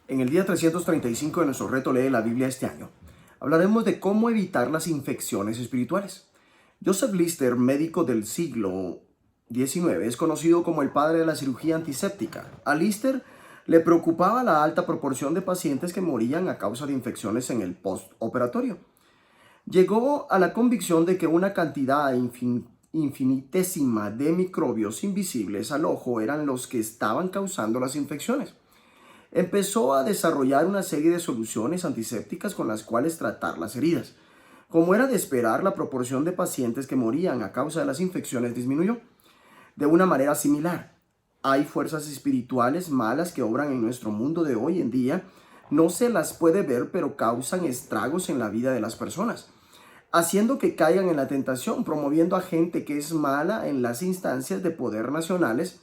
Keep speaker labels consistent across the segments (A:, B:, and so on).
A: En el día 335 de nuestro reto Lee la Biblia este año, hablaremos de cómo evitar las infecciones espirituales. Joseph Lister, médico del siglo XIX, es conocido como el padre de la cirugía antiséptica. A Lister le preocupaba la alta proporción de pacientes que morían a causa de infecciones en el postoperatorio. Llegó a la convicción de que una cantidad infinitésima de microbios invisibles al ojo eran los que estaban causando las infecciones. Empezó a desarrollar una serie de soluciones antisépticas con las cuales tratar las heridas. Como era de esperar, la proporción de pacientes que morían a causa de las infecciones disminuyó. De una manera similar, hay fuerzas espirituales malas que obran en nuestro mundo de hoy en día. No se las puede ver, pero causan estragos en la vida de las personas, haciendo que caigan en la tentación, promoviendo a gente que es mala en las instancias de poder nacionales,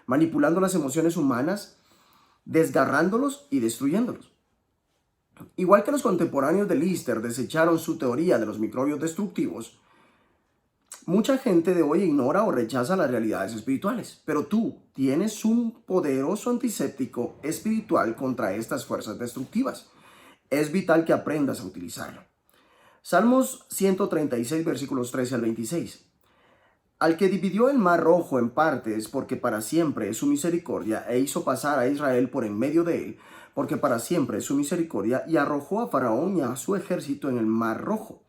A: manipulando las emociones humanas, desgarrándolos y destruyéndolos. Igual que los contemporáneos de Lister desecharon su teoría de los microbios destructivos, mucha gente de hoy ignora o rechaza las realidades espirituales. Pero tú tienes un poderoso antiséptico espiritual contra estas fuerzas destructivas. Es vital que aprendas a utilizarlo. Salmos 136, versículos 13 al 26. Al que dividió el mar rojo en partes, porque para siempre es su misericordia, e hizo pasar a Israel por en medio de él, porque para siempre es su misericordia, y arrojó a Faraón y a su ejército en el mar rojo,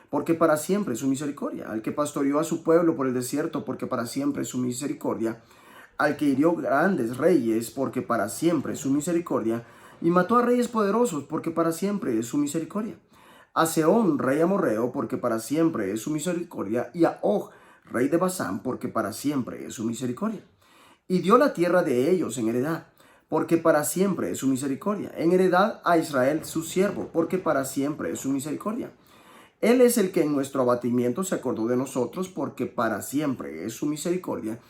A: porque para siempre es su misericordia. Al que pastoreó a su pueblo por el desierto, porque para siempre es su misericordia. Al que hirió grandes reyes, porque para siempre es su misericordia, y mató a reyes poderosos, porque para siempre es su misericordia. A Sehón, rey amorreo, porque para siempre es su misericordia, y a Og, rey de Basán, porque para siempre es su misericordia. Y dio la tierra de ellos en heredad, porque para siempre es su misericordia. En heredad a Israel su siervo, porque para siempre es su misericordia. Él es el que en nuestro abatimiento se acordó de nosotros, porque para siempre es su misericordia.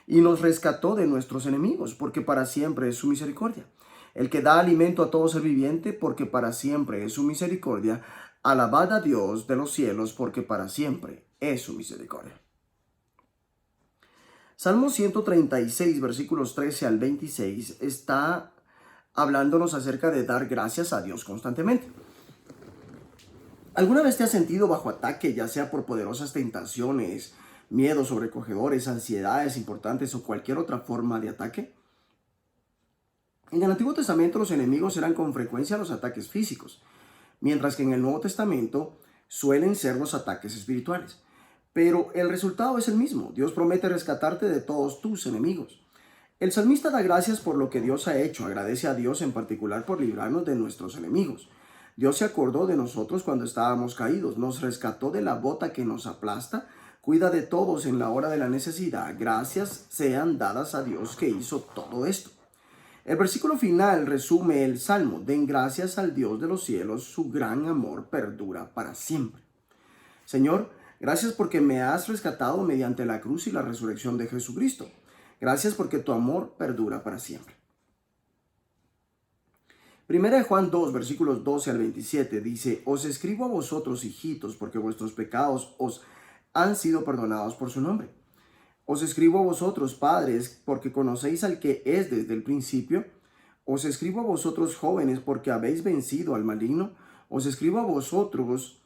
A: Y nos rescató de nuestros enemigos, porque para siempre es su misericordia. El que da alimento a todo ser viviente, porque para siempre es su misericordia. Alabad a Dios de los cielos, porque para siempre es su misericordia. Salmo 136, versículos 13 al 26, está hablándonos acerca de dar gracias a Dios constantemente. ¿Alguna vez te has sentido bajo ataque, ya sea por poderosas tentaciones, miedos sobrecogedores, ansiedades importantes o cualquier otra forma de ataque? En el Antiguo Testamento los enemigos eran con frecuencia los ataques físicos, mientras que en el Nuevo Testamento suelen ser los ataques espirituales. Pero el resultado es el mismo. Dios promete rescatarte de todos tus enemigos. El salmista da gracias por lo que Dios ha hecho. Agradece a Dios en particular por librarnos de nuestros enemigos. Dios se acordó de nosotros cuando estábamos caídos. Nos rescató de la bota que nos aplasta. Cuida de todos en la hora de la necesidad. Gracias sean dadas a Dios que hizo todo esto. El versículo final resume el salmo. Den gracias al Dios de los cielos. Su gran amor perdura para siempre. Señor, gracias porque me has rescatado mediante la cruz y la resurrección de Jesucristo. Gracias porque tu amor perdura para siempre. Primera de Juan 2, versículos 12 al 27 dice: Os escribo a vosotros, hijitos, porque vuestros pecados os han sido perdonados por su nombre. Os escribo a vosotros, padres, porque conocéis al que es desde el principio. Os escribo a vosotros, jóvenes, porque habéis vencido al maligno. Os escribo a vosotros,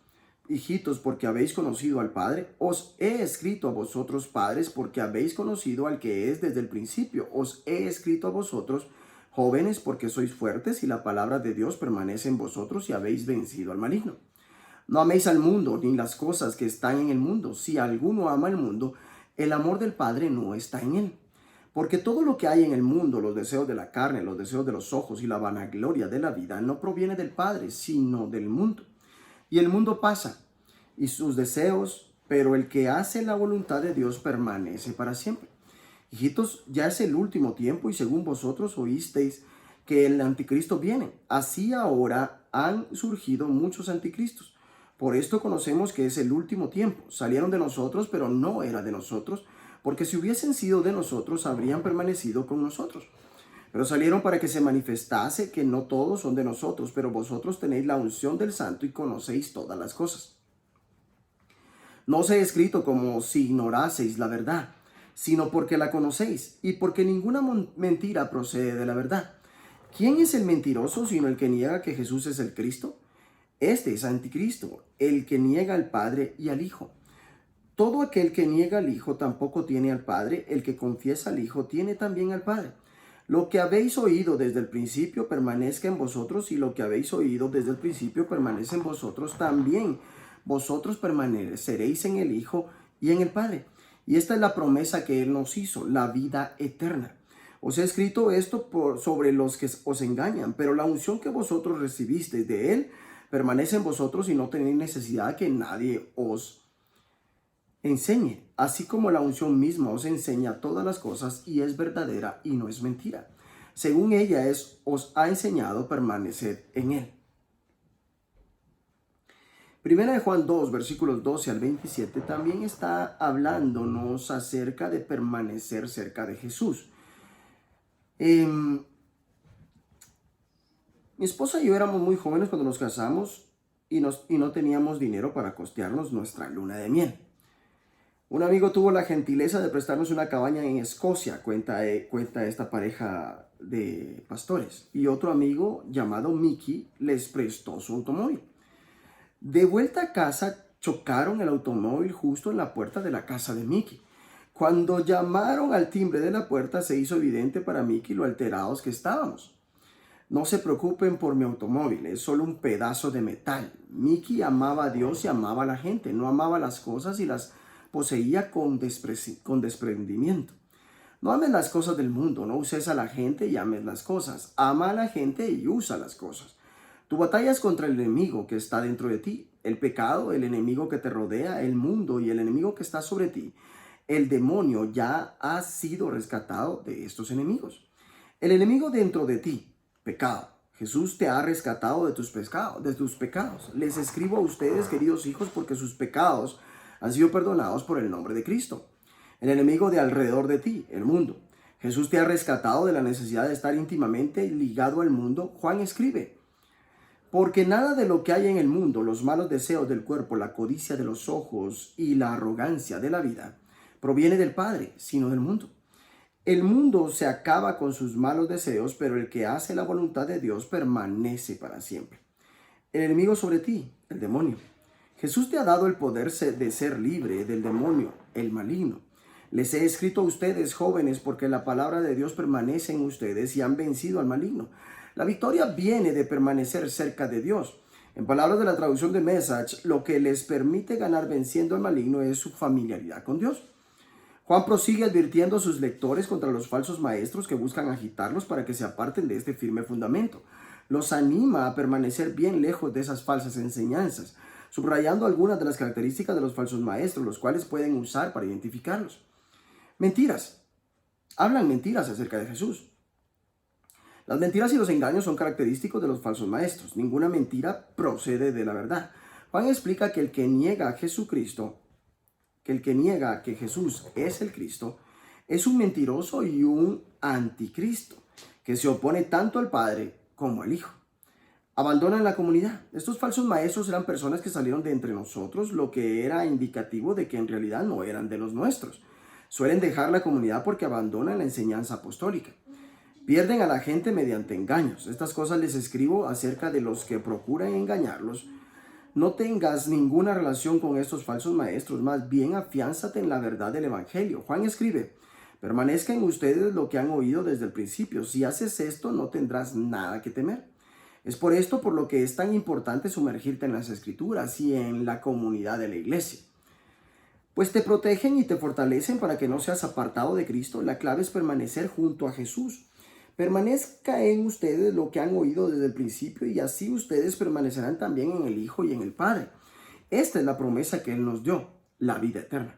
A: hijitos, porque habéis conocido al Padre. Os he escrito a vosotros, padres, porque habéis conocido al que es desde el principio. Os he escrito a vosotros, jóvenes, porque sois fuertes y la palabra de Dios permanece en vosotros y habéis vencido al maligno. No améis al mundo ni las cosas que están en el mundo. Si alguno ama el mundo, el amor del Padre no está en él. Porque todo lo que hay en el mundo, los deseos de la carne, los deseos de los ojos y la vanagloria de la vida, no proviene del Padre, sino del mundo. Y el mundo pasa, y sus deseos, pero el que hace la voluntad de Dios permanece para siempre. Hijitos, ya es el último tiempo, y según vosotros oísteis que el anticristo viene. Así ahora han surgido muchos anticristos. Por esto conocemos que es el último tiempo. Salieron de nosotros, pero no era de nosotros, porque si hubiesen sido de nosotros, habrían permanecido con nosotros. Pero salieron para que se manifestase que no todos son de nosotros, pero vosotros tenéis la unción del Santo y conocéis todas las cosas. No os he escrito como si ignoraseis la verdad, sino porque la conocéis y porque ninguna mentira procede de la verdad. ¿Quién es el mentiroso sino el que niega que Jesús es el Cristo? Este es anticristo, el que niega al Padre y al Hijo. Todo aquel que niega al Hijo tampoco tiene al Padre, el que confiesa al Hijo tiene también al Padre. Lo que habéis oído desde el principio permanezca en vosotros, y lo que habéis oído desde el principio permanece en vosotros también. Vosotros permaneceréis en el Hijo y en el Padre. Y esta es la promesa que Él nos hizo, la vida eterna. Os he escrito esto sobre los que os engañan, pero la unción que vosotros recibisteis de Él permanece en vosotros, y no tenéis necesidad que nadie os enseñe, así como la unción misma os enseña todas las cosas y es verdadera y no es mentira. Según ella os ha enseñado, permanecer en Él. Primera de Juan 2, versículos 12 al 27, también está hablándonos acerca de permanecer cerca de Jesús. Mi esposa y yo éramos muy jóvenes cuando nos casamos y no teníamos dinero para costearnos nuestra luna de miel. Un amigo tuvo la gentileza de prestarnos una cabaña en Escocia, cuenta esta pareja de pastores. Y otro amigo llamado Mickey les prestó su automóvil. De vuelta a casa, chocaron el automóvil justo en la puerta de la casa de Mickey. Cuando llamaron al timbre de la puerta, se hizo evidente para Mickey lo alterados que estábamos. No se preocupen por mi automóvil, es solo un pedazo de metal. Mickey amaba a Dios y amaba a la gente, no amaba las cosas y las poseía con desprendimiento. No ames las cosas del mundo, no uses a la gente y ames las cosas. Ama a la gente y usa las cosas. Tu batalla es contra el enemigo que está dentro de ti, el pecado, el enemigo que te rodea, el mundo y el enemigo que está sobre ti. El demonio ya ha sido rescatado de estos enemigos. El enemigo dentro de ti, pecado. Jesús te ha rescatado de tus pecados. Les escribo a ustedes, queridos hijos, porque sus pecados han sido perdonados por el nombre de Cristo. El enemigo de alrededor de ti, el mundo. Jesús te ha rescatado de la necesidad de estar íntimamente ligado al mundo. Juan escribe: porque nada de lo que hay en el mundo, los malos deseos del cuerpo, la codicia de los ojos y la arrogancia de la vida, proviene del Padre, sino del mundo. El mundo se acaba con sus malos deseos, pero el que hace la voluntad de Dios permanece para siempre. El enemigo sobre ti, el demonio. Jesús te ha dado el poder de ser libre del demonio, el maligno. Les he escrito a ustedes, jóvenes, porque la palabra de Dios permanece en ustedes y han vencido al maligno. La victoria viene de permanecer cerca de Dios. En palabras de la traducción de Message, lo que les permite ganar venciendo al maligno es su familiaridad con Dios. Juan prosigue advirtiendo a sus lectores contra los falsos maestros que buscan agitarlos para que se aparten de este firme fundamento. Los anima a permanecer bien lejos de esas falsas enseñanzas, subrayando algunas de las características de los falsos maestros, los cuales pueden usar para identificarlos. Mentiras. Hablan mentiras acerca de Jesús. Las mentiras y los engaños son característicos de los falsos maestros. Ninguna mentira procede de la verdad. Juan explica que el que niega a Jesucristo, que el que niega que Jesús es el Cristo, es un mentiroso y un anticristo, que se opone tanto al Padre como al Hijo. Abandonan la comunidad. Estos falsos maestros eran personas que salieron de entre nosotros, lo que era indicativo de que en realidad no eran de los nuestros. Suelen dejar la comunidad porque abandonan la enseñanza apostólica. Pierden a la gente mediante engaños. Estas cosas les escribo acerca de los que procuran engañarlos. No tengas ninguna relación con estos falsos maestros, más bien afiánzate en la verdad del Evangelio. Juan escribe: permanezca en ustedes lo que han oído desde el principio. Si haces esto, no tendrás nada que temer. Es por esto por lo que es tan importante sumergirte en las Escrituras y en la comunidad de la iglesia, pues te protegen y te fortalecen para que no seas apartado de Cristo. La clave es permanecer junto a Jesús. Permanezca en ustedes lo que han oído desde el principio, y así ustedes permanecerán también en el Hijo y en el Padre. Esta es la promesa que Él nos dio, la vida eterna.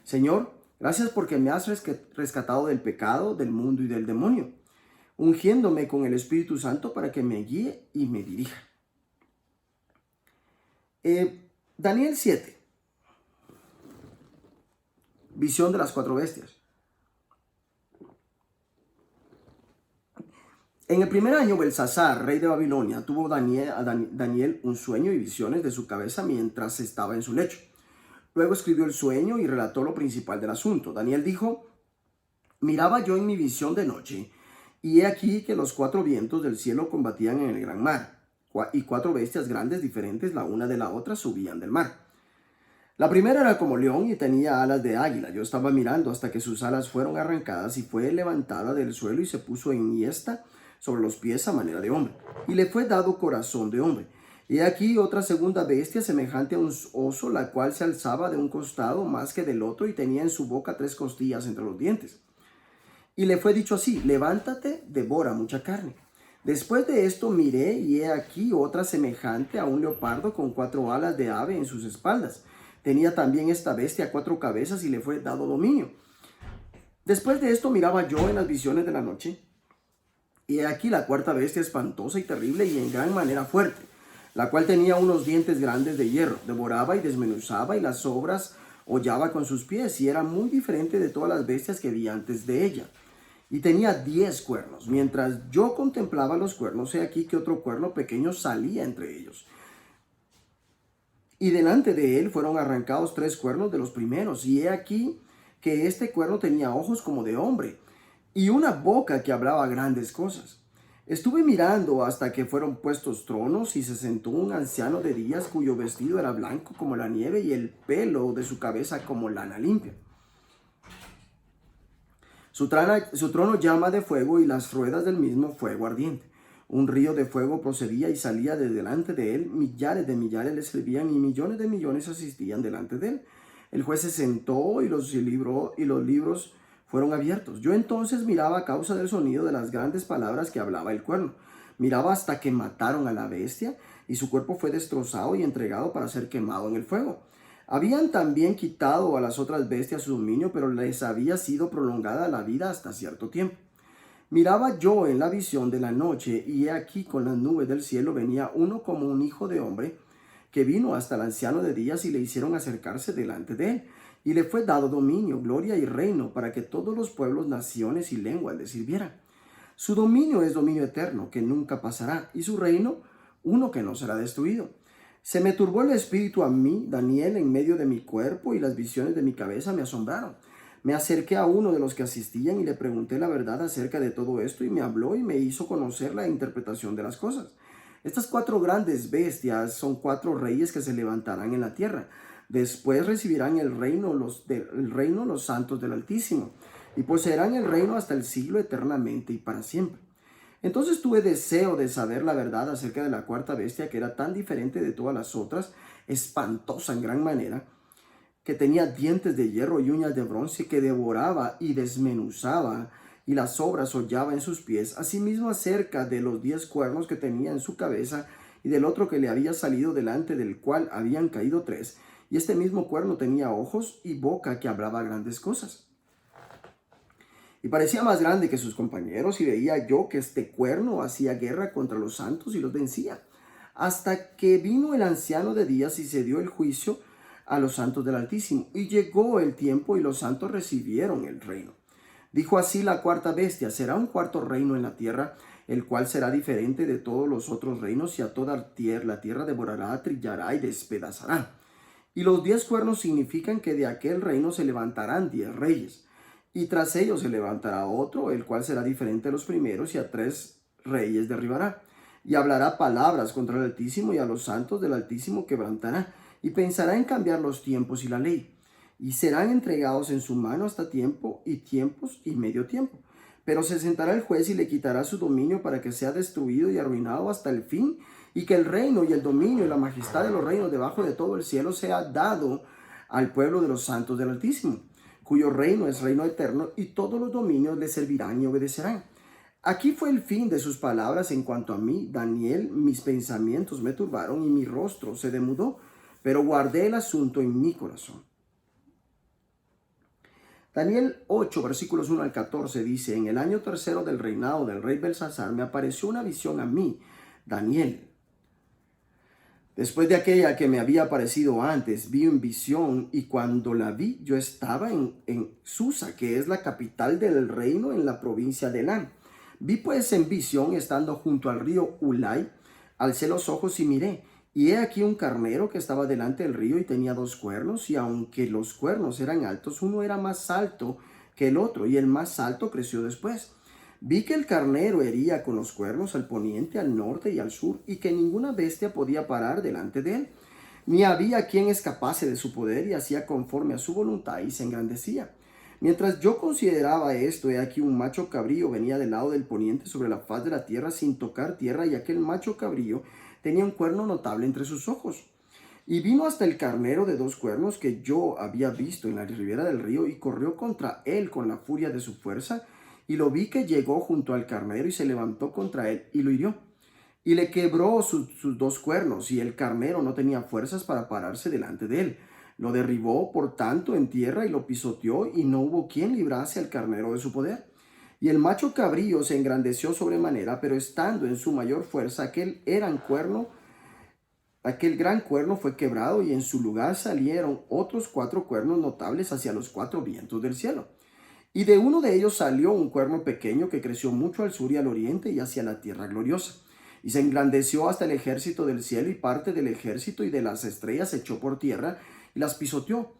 A: Señor, gracias porque me has rescatado del pecado, del mundo y del demonio, ungiéndome con el Espíritu Santo para que me guíe y me dirija. Daniel 7. Visión de las 4 bestias. En el primer año, Belsasar, rey de Babilonia, tuvo Daniel un sueño y visiones de su cabeza mientras estaba en su lecho. Luego escribió el sueño y relató lo principal del asunto. Daniel dijo: miraba yo en mi visión de noche, Y he aquí que los 4 vientos del cielo combatían en el gran mar, y 4 bestias grandes diferentes la una de la otra subían del mar. La primera era como león y tenía alas de águila. Yo estaba mirando hasta que sus alas fueron arrancadas y fue levantada del suelo y se puso enhiesta sobre los pies a manera de hombre. Y le fue dado corazón de hombre. Y aquí otra segunda bestia semejante a un oso, la cual se alzaba de un costado más que del otro y tenía en su boca 3 costillas entre los dientes. Y le fue dicho así: levántate, devora mucha carne. Después de esto miré y he aquí otra semejante a un leopardo con 4 alas de ave en sus espaldas. Tenía también esta bestia 4 cabezas y le fue dado dominio. Después de esto miraba yo en las visiones de la noche, y he aquí la 4 bestia espantosa y terrible y en gran manera fuerte, la cual tenía unos dientes grandes de hierro, devoraba y desmenuzaba y las sobras hollaba con sus pies, y era muy diferente de todas las bestias que vi antes de ella. Y tenía 10 cuernos. Mientras yo contemplaba los cuernos, he aquí que otro cuerno pequeño salía entre ellos. Y delante de él fueron arrancados 3 cuernos de los primeros, y he aquí que este cuerno tenía ojos como de hombre, y una boca que hablaba grandes cosas. Estuve mirando hasta que fueron puestos tronos, y se sentó un anciano de días cuyo vestido era blanco como la nieve, y el pelo de su cabeza como lana limpia. Su trono llama de fuego, y las ruedas del mismo fuego ardiente. Un río de fuego procedía y salía de delante de él. Millares de millares le servían, y millones de millones asistían delante de él. El juez se sentó y los libros fueron abiertos. Yo entonces miraba a causa del sonido de las grandes palabras que hablaba el cuerno. Miraba hasta que mataron a la bestia, y su cuerpo fue destrozado y entregado para ser quemado en el fuego. Habían también quitado a las otras bestias su dominio, pero les había sido prolongada la vida hasta cierto tiempo. Miraba yo en la visión de la noche, y he aquí con las nubes del cielo venía uno como un hijo de hombre, que vino hasta el anciano de días, y le hicieron acercarse delante de él. Y le fue dado dominio, gloria y reino, para que todos los pueblos, naciones y lenguas le sirvieran. Su dominio es dominio eterno, que nunca pasará, y su reino, uno que no será destruido. Se me turbó el espíritu a mí, Daniel, en medio de mi cuerpo, y las visiones de mi cabeza me asombraron. Me acerqué a uno de los que asistían y le pregunté la verdad acerca de todo esto, y me habló y me hizo conocer la interpretación de las cosas. Estas 4 grandes bestias son 4 reyes que se levantarán en la tierra. Después recibirán el reino los santos del Altísimo, y poseerán el reino hasta el siglo eternamente y para siempre. Entonces tuve deseo de saber la verdad acerca de la 4 bestia, que era tan diferente de todas las otras, espantosa en gran manera, que tenía dientes de hierro y uñas de bronce, que devoraba y desmenuzaba, y las sobras hollaba en sus pies. Asimismo acerca de los 10 cuernos que tenía en su cabeza, y del otro que le había salido delante, del cual habían caído 3. Y este mismo cuerno tenía ojos y boca que hablaba grandes cosas. Y parecía más grande que sus compañeros, y veía yo que este cuerno hacía guerra contra los santos y los vencía, hasta que vino el anciano de días y se dio el juicio a los santos del Altísimo. Y llegó el tiempo y los santos recibieron el reino. Dijo así la 4 bestia: será un 4 reino en la tierra, el cual será diferente de todos los otros reinos, y a toda la tierra devorará, trillará y despedazará. Y los 10 cuernos significan que de aquel reino se levantarán 10 reyes, y tras ellos se levantará otro, el cual será diferente de los primeros, y a 3 reyes derribará. Y hablará palabras contra el Altísimo, y a los santos del Altísimo quebrantará, y pensará en cambiar los tiempos y la ley. Y serán entregados en su mano hasta tiempo y tiempos y medio tiempo. Pero se sentará el juez y le quitará su dominio, para que sea destruido y arruinado hasta el fin, y que el reino y el dominio y la majestad de los reinos debajo de todo el cielo sea dado al pueblo de los santos del Altísimo, cuyo reino es reino eterno, y todos los dominios le servirán y obedecerán. Aquí fue el fin de sus palabras. En cuanto a mí, Daniel, mis pensamientos me turbaron y mi rostro se demudó, pero guardé el asunto en mi corazón. Daniel 8, versículos 1 al 14 dice: en el año tercero del reinado del rey Belsasar me apareció una visión a mí, Daniel. Después de aquella que me había aparecido antes, vi en visión, y cuando la vi, yo estaba en Susa, que es la capital del reino, en la provincia de Elán. Vi pues en visión, estando junto al río Ulai, alcé los ojos y miré, y he aquí un carnero que estaba delante del río, y tenía 2 cuernos, y aunque los cuernos eran altos, uno era más alto que el otro, y el más alto creció después. Vi que el carnero hería con los cuernos al poniente, al norte y al sur, y que ninguna bestia podía parar delante de él, ni había quien escapase de su poder, y hacía conforme a su voluntad y se engrandecía. Mientras yo consideraba esto, he aquí un macho cabrío venía del lado del poniente sobre la faz de la tierra sin tocar tierra, y aquel macho cabrío tenía un cuerno notable entre sus ojos. Y vino hasta el carnero de 2 cuernos que yo había visto en la ribera del río, y corrió contra él con la furia de su fuerza, y lo vi que llegó junto al carnero y se levantó contra él y lo hirió. Y le quebró sus 2 cuernos, y el carnero no tenía fuerzas para pararse delante de él. Lo derribó, por tanto, en tierra y lo pisoteó, y no hubo quien librase al carnero de su poder. Y el macho cabrío se engrandeció sobremanera, pero estando en su mayor fuerza, aquel gran cuerno fue quebrado, y en su lugar salieron otros 4 cuernos notables hacia los 4 vientos del cielo. Y de uno de ellos salió un cuerno pequeño que creció mucho al sur y al oriente y hacia la tierra gloriosa. Y se engrandeció hasta el ejército del cielo, y parte del ejército y de las estrellas se echó por tierra y las pisoteó.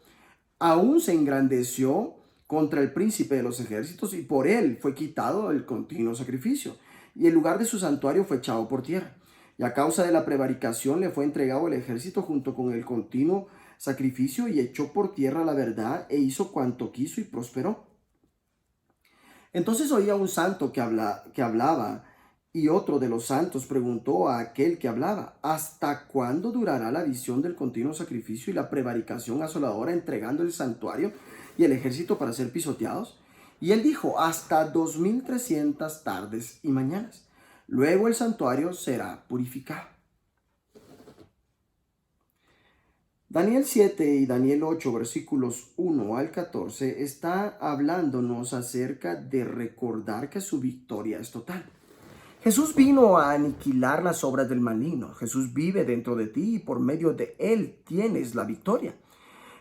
A: Aún se engrandeció contra el príncipe de los ejércitos, y por él fue quitado el continuo sacrificio, y el lugar de su santuario fue echado por tierra. Y a causa de la prevaricación le fue entregado el ejército junto con el continuo sacrificio, y echó por tierra la verdad, e hizo cuanto quiso y prosperó. Entonces oía un santo que hablaba, y otro de los santos preguntó a aquel que hablaba: ¿hasta cuándo durará la visión del continuo sacrificio y la prevaricación asoladora, entregando el santuario y el ejército para ser pisoteados? Y él dijo: hasta 2300 tardes y mañanas. Luego el santuario será purificado. Daniel 7 y Daniel 8, versículos 1 al 14, está hablándonos acerca de recordar que su victoria es total. Jesús vino a aniquilar las obras del maligno. Jesús vive dentro de ti, y por medio de él tienes la victoria.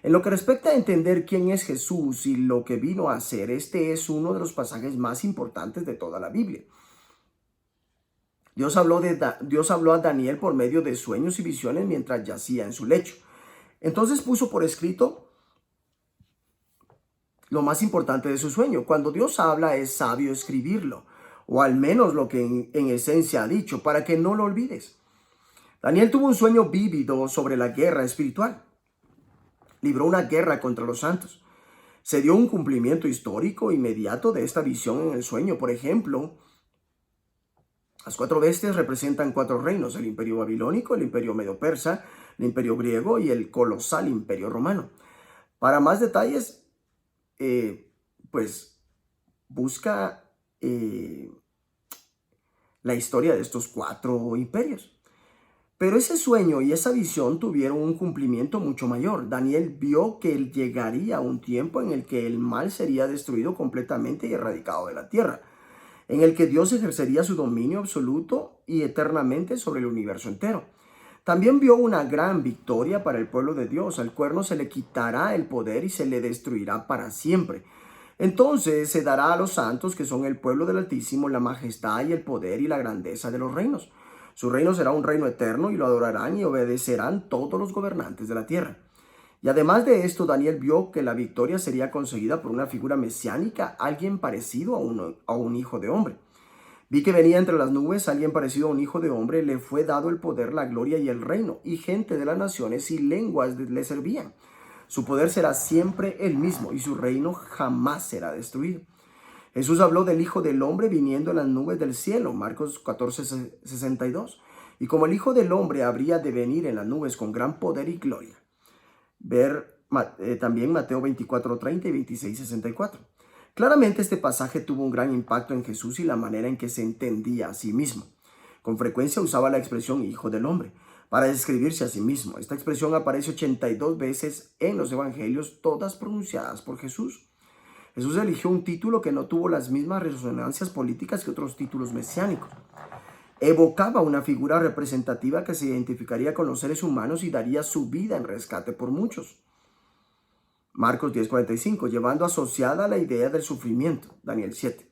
A: En lo que respecta a entender quién es Jesús y lo que vino a hacer, este es uno de los pasajes más importantes de toda la Biblia. Dios habló a Daniel por medio de sueños y visiones mientras yacía en su lecho. Entonces puso por escrito lo más importante de su sueño. Cuando Dios habla, es sabio escribirlo, o al menos lo que en esencia ha dicho, para que no lo olvides. Daniel tuvo un sueño vívido sobre la guerra espiritual. Libró una guerra contra los santos. Se dio un cumplimiento histórico inmediato de esta visión en el sueño. Por ejemplo, las 4 bestias representan 4 reinos: el imperio babilónico, el imperio medo-persa, el imperio griego y el colosal imperio romano. Para más detalles, pues busca la historia de estos 4 imperios. Pero ese sueño y esa visión tuvieron un cumplimiento mucho mayor. Daniel vio que llegaría un tiempo en el que el mal sería destruido completamente y erradicado de la tierra, en el que Dios ejercería su dominio absoluto y eternamente sobre el universo entero. También vio una gran victoria para el pueblo de Dios. Al cuerno se le quitará el poder y se le destruirá para siempre. Entonces se dará a los santos, que son el pueblo del Altísimo, la majestad y el poder y la grandeza de los reinos. Su reino será un reino eterno, y lo adorarán y obedecerán todos los gobernantes de la tierra. Y además de esto, Daniel vio que la victoria sería conseguida por una figura mesiánica, alguien parecido a un hijo de hombre. Vi que venía entre las nubes alguien parecido a un hijo de hombre. Le fue dado el poder, la gloria y el reino, y gente de las naciones y lenguas le servían. Su poder será siempre el mismo, y su reino jamás será destruido. Jesús habló del Hijo del Hombre viniendo en las nubes del cielo, Marcos 14:62. Y como el Hijo del Hombre habría de venir en las nubes con gran poder y gloria. Ver también Mateo 24:30 y 26:64. Claramente este pasaje tuvo un gran impacto en Jesús y la manera en que se entendía a sí mismo. Con frecuencia usaba la expresión Hijo del Hombre para describirse a sí mismo. Esta expresión aparece 82 veces en los evangelios, todas pronunciadas por Jesús. Jesús eligió un título que no tuvo las mismas resonancias políticas que otros títulos mesiánicos. Evocaba una figura representativa que se identificaría con los seres humanos y daría su vida en rescate por muchos. Marcos 10:45, llevando asociada la idea del sufrimiento. Daniel 7.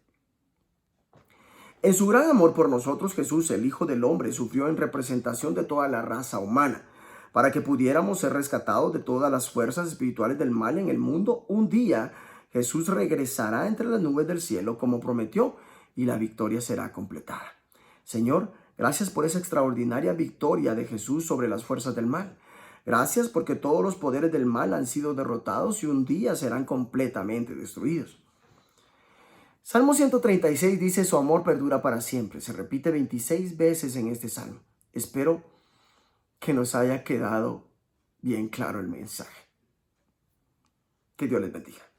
A: En su gran amor por nosotros, Jesús, el Hijo del Hombre, sufrió en representación de toda la raza humana, para que pudiéramos ser rescatados de todas las fuerzas espirituales del mal en el mundo. Un día Jesús regresará entre las nubes del cielo como prometió, y la victoria será completada. Señor, gracias por esa extraordinaria victoria de Jesús sobre las fuerzas del mal. Gracias porque todos los poderes del mal han sido derrotados y un día serán completamente destruidos. Salmo 136 dice: su amor perdura para siempre. Se repite 26 veces en este salmo. Espero que nos haya quedado bien claro el mensaje. Que Dios les bendiga.